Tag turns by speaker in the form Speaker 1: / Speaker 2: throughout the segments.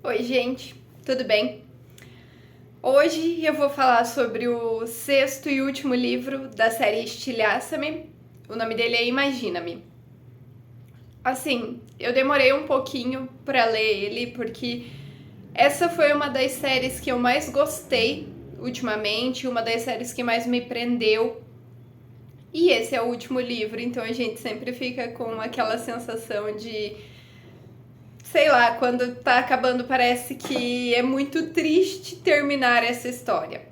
Speaker 1: Oi, gente, tudo bem? Hoje eu vou falar sobre o sexto e último livro da série Estilhaça-me. O nome dele é Imagina-me. Assim, eu demorei um pouquinho pra ler ele porque essa foi uma das séries que eu mais gostei ultimamente, uma das séries que mais me prendeu. E esse é o último livro, então a gente sempre fica com aquela sensação de sei lá, quando tá acabando parece que é muito triste terminar essa história.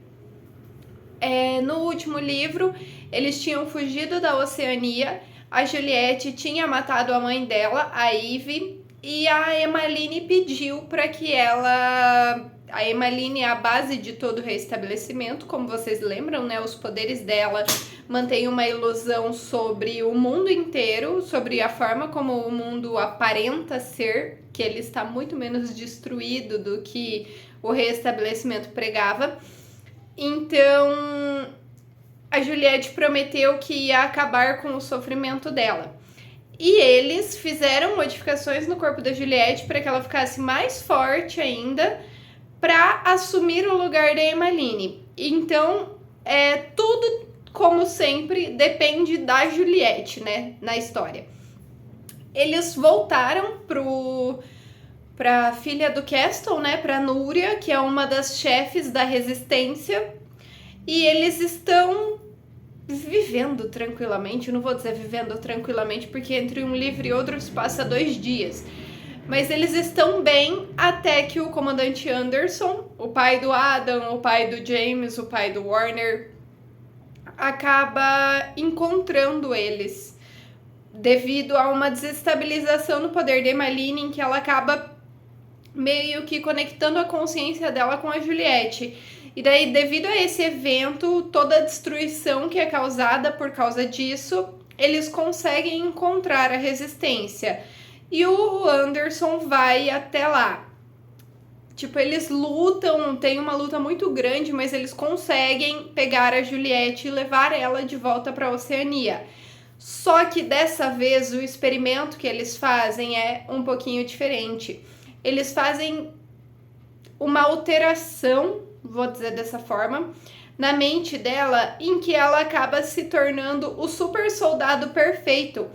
Speaker 1: No último livro, eles tinham fugido da Oceania, a Juliette tinha matado a mãe dela, a Eve, e a Emmeline pediu para que ela. A Emmeline é a base de todo o reestabelecimento, como vocês lembram, né? Os poderes dela mantêm uma ilusão sobre o mundo inteiro, sobre a forma como o mundo aparenta ser, que ele está muito menos destruído do que o reestabelecimento pregava. Então, a Juliette prometeu que ia acabar com o sofrimento dela. E eles fizeram modificações no corpo da Juliette para que ela ficasse mais forte ainda, para assumir o lugar da Emmeline. Então, tudo, como sempre, depende da Juliette, né, na história. Eles voltaram pra filha do Castle, né, pra Núria, que é uma das chefes da resistência, e eles estão vivendo tranquilamente. Eu não vou dizer vivendo tranquilamente, porque entre um livro e outro se passa 2 dias. Mas eles estão bem até que o comandante Anderson, o pai do Adam, o pai do James, o pai do Warner, acaba encontrando eles devido a uma desestabilização no poder de Emmeline, em que ela acaba meio que conectando a consciência dela com a Juliette. E daí, devido a esse evento, toda a destruição que é causada por causa disso, eles conseguem encontrar a resistência. E o Anderson vai até lá. Tipo, eles lutam, tem uma luta muito grande, mas eles conseguem pegar a Juliette e levar ela de volta para a Oceania. Só que dessa vez o experimento que eles fazem é um pouquinho diferente. Eles fazem uma alteração, vou dizer dessa forma, na mente dela, em que ela acaba se tornando o super soldado perfeito.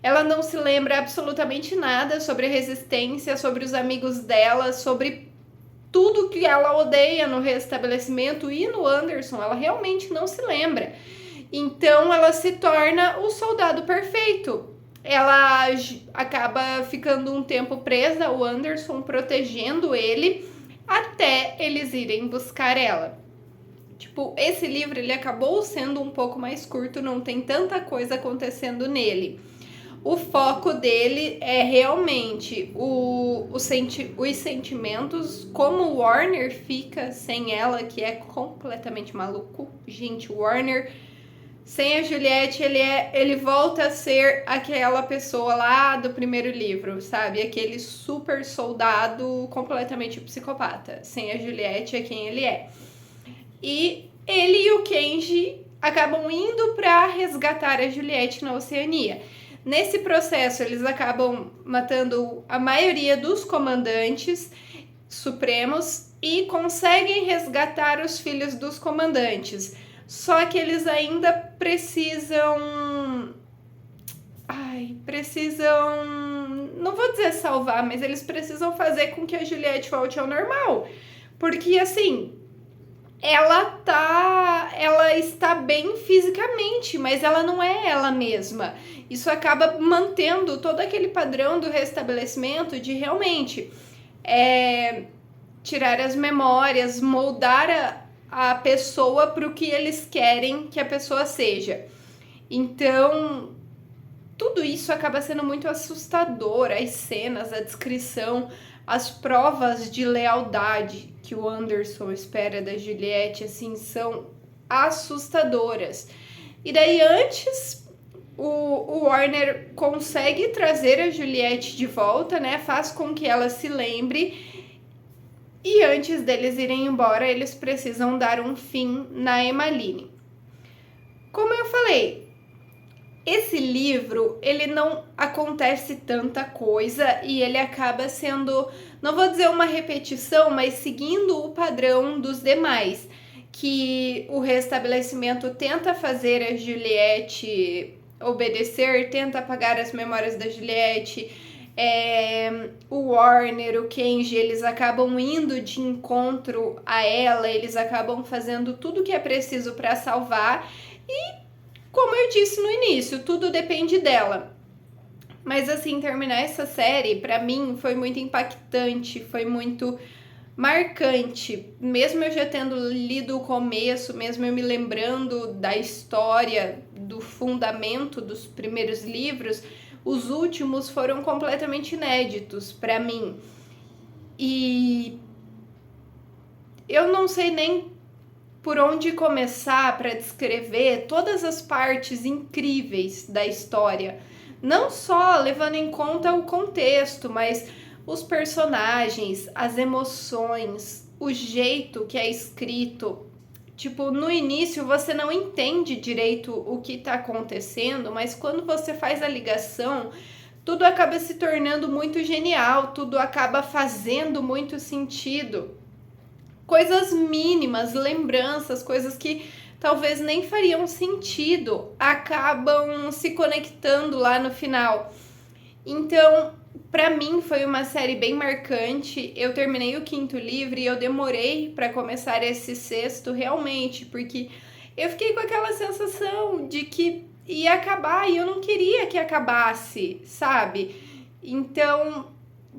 Speaker 1: Ela não se lembra absolutamente nada sobre a resistência, sobre os amigos dela, sobre tudo que ela odeia no restabelecimento e no Anderson. Ela realmente não se lembra. Então ela se torna o soldado perfeito. Ela acaba ficando um tempo presa ao Anderson, protegendo ele, até eles irem buscar ela. Tipo, esse livro ele acabou sendo um pouco mais curto, não tem tanta coisa acontecendo nele. O foco dele é realmente os sentimentos, como o Warner fica sem ela, que é completamente maluco. Gente, o Warner sem a Juliette, ele volta a ser aquela pessoa lá do primeiro livro, sabe? Aquele super soldado completamente psicopata. Sem a Juliette é quem ele é. E ele e o Kenji acabam indo para resgatar a Juliette na Oceania. Nesse processo, eles acabam matando a maioria dos comandantes supremos e conseguem resgatar os filhos dos comandantes. Só que eles ainda precisam. Precisam. Não vou dizer salvar, mas eles precisam fazer com que a Juliette volte ao normal. Porque assim, ela está bem fisicamente, mas ela não é ela mesma. Isso acaba mantendo todo aquele padrão do restabelecimento de realmente tirar as memórias, moldar a pessoa para o que eles querem que a pessoa seja. Então, tudo isso acaba sendo muito assustador. As cenas, a descrição, as provas de lealdade que o Anderson espera da Juliette, assim, são assustadoras. E daí, antes, o Warner consegue trazer a Juliette de volta, né? Faz com que ela se lembre. E antes deles irem embora, eles precisam dar um fim na Emmeline. Como eu falei, Esse livro, ele não acontece tanta coisa e ele acaba sendo, não vou dizer uma repetição, mas seguindo o padrão dos demais, que o Restabelecimento tenta fazer a Juliette obedecer, tenta apagar as memórias da Juliette, o Warner, o Kenji, eles acabam indo de encontro a ela, eles acabam fazendo tudo que é preciso para salvar. Como eu disse no início, tudo depende dela. Mas assim, terminar essa série, pra mim, foi muito impactante, foi muito marcante. Mesmo eu já tendo lido o começo, mesmo eu me lembrando da história, do fundamento dos primeiros livros, os últimos foram completamente inéditos pra mim. E eu não sei nem por onde começar para descrever todas as partes incríveis da história. Não só levando em conta o contexto, mas os personagens, as emoções, o jeito que é escrito. Tipo, no início você não entende direito o que está acontecendo, mas quando você faz a ligação, tudo acaba se tornando muito genial, tudo acaba fazendo muito sentido. Coisas mínimas, lembranças, coisas que talvez nem fariam sentido, acabam se conectando lá no final. Então, para mim foi uma série bem marcante. Eu terminei o quinto livro e eu demorei para começar esse sexto realmente, porque eu fiquei com aquela sensação de que ia acabar e eu não queria que acabasse, sabe? Então,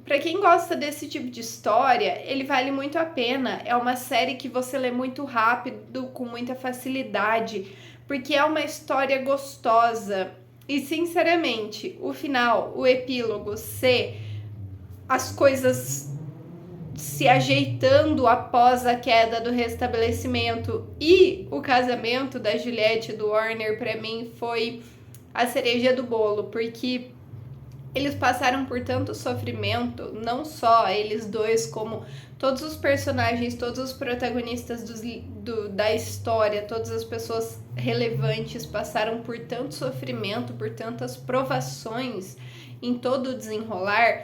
Speaker 1: para quem gosta desse tipo de história, ele vale muito a pena. É uma série que você lê muito rápido, com muita facilidade, porque é uma história gostosa. E sinceramente, o final, o epílogo, ser as coisas se ajeitando após a queda do Restabelecimento e o casamento da Juliette e do Warner, para mim foi a cereja do bolo, porque eles passaram por tanto sofrimento, não só eles dois, como todos os personagens, todos os protagonistas da história, todas as pessoas relevantes passaram por tanto sofrimento, por tantas provações em todo o desenrolar,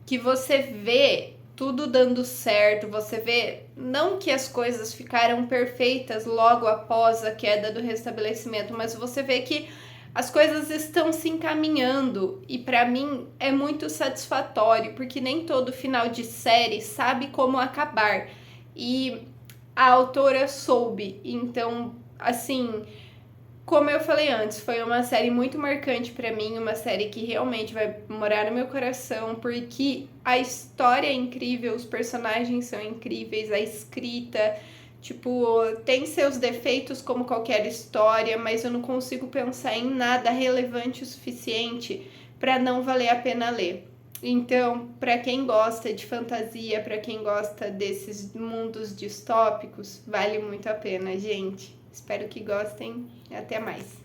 Speaker 1: que você vê tudo dando certo, você vê não que as coisas ficaram perfeitas logo após a queda do Restabelecimento, mas você vê que as coisas estão se encaminhando e para mim é muito satisfatório, porque nem todo final de série sabe como acabar. E a autora soube. Então, assim, como eu falei antes, foi uma série muito marcante para mim, uma série que realmente vai morar no meu coração, porque a história é incrível, os personagens são incríveis, a escrita, tipo, tem seus defeitos como qualquer história, mas eu não consigo pensar em nada relevante o suficiente para não valer a pena ler. Então, para quem gosta de fantasia, para quem gosta desses mundos distópicos, vale muito a pena, gente. Espero que gostem. Até mais.